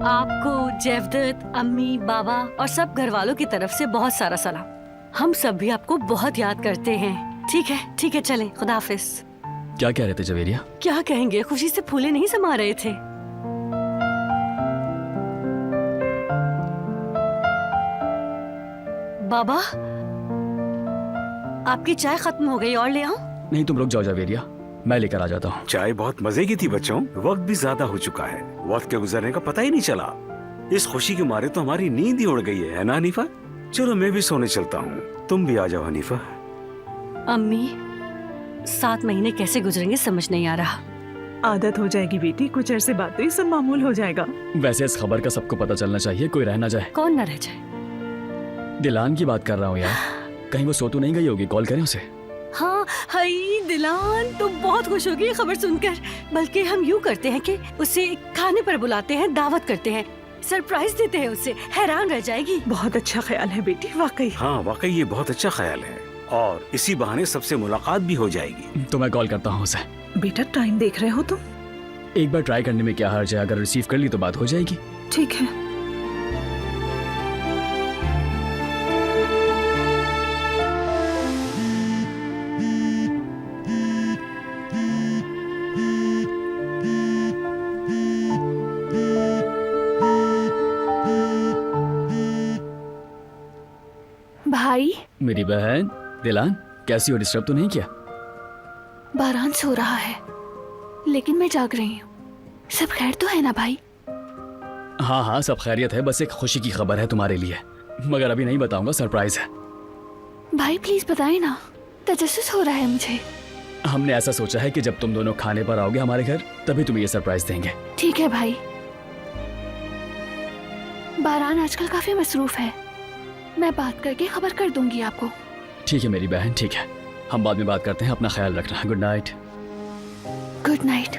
आपको, जेवदत, अम्मी, बाबा और सब घर वालों की तरफ से बहुत सारा सलाम। हम सब भी आपको बहुत याद करते हैं। ठीक है चलें, खुदा हाफिज। क्या कह रहे थे जवेरिया? क्या कहेंगे, खुशी से फूले नहीं समा रहे थे। बाबा, आपकी चाय खत्म हो गई, और ले आऊं? नहीं, तुम रुक जाओ जवेरिया, मैं लेकर आ जाता हूँ। चाय बहुत मजे की थी बच्चों। वक्त भी ज्यादा हो चुका है, वक्त के गुजरने का पता ही नहीं चला। इस खुशी के मारे तो हमारी नींद ही उड़ गई है ना हनीफा? चलो मैं भी सोने चलता हूँ, तुम भी आ जाओ हनीफा। अम्मी, 7 महीने कैसे गुजरेंगे समझ नहीं आ रहा। आदत हो जाएगी बेटी, कुछ अरसे बाद तो ये सब मामूल हो जाएगा। वैसे इस खबर का सबको पता चलना चाहिए, कोई रह ना जाए। कौन न रह जाए? दिलान की बात कर रहा हूँ यार, कहीं वो सो तो नहीं गई होगी? कॉल करें उसे। हाँ, हाय दिलान तो बहुत खुश होगी ये खबर सुनकर। बल्कि हम यूँ करते हैं कि उसे खाने पर बुलाते हैं, दावत करते हैं, सरप्राइज देते हैं उसे, हैरान रह जाएगी। बहुत अच्छा ख्याल है बेटी, वाकई। हाँ वाकई ये बहुत अच्छा ख्याल है, और इसी बहाने सबसे मुलाकात भी हो जाएगी। तो मैं कॉल करता हूँ उसे। बेटा टाइम देख रहे हो तुम? एक बार ट्राई करने में क्या हर्ज है, अगर रिसीव कर ली तो बात हो जाएगी। ठीक है। भाई, मेरी बहन दिलान, कैसी हो? डिस्टर्ब तो नहीं किया? बारान सो रहा है लेकिन मैं जाग रही हूँ। सब खैर तो है ना भाई? हाँ हाँ, सब खैरियत है, बस एक खुशी की खबर है तुम्हारे लिए, मगर अभी नहीं बताऊंगा, सरप्राइज है। भाई प्लीज बताए ना, तजस्सुस हो रहा है मुझे। हमने ऐसा सोचा है कि जब तुम दोनों खाने पर आओगे हमारे घर, तभी तुम्हें ये सरप्राइज देंगे। ठीक है भाई। बारान आजकल काफी मसरूफ है, मैं बात करके खबर कर दूंगी आपको। ठीक है मेरी बहन, ठीक है, हम बाद में बात करते हैं, अपना ख्याल रखना। Good night. Good night.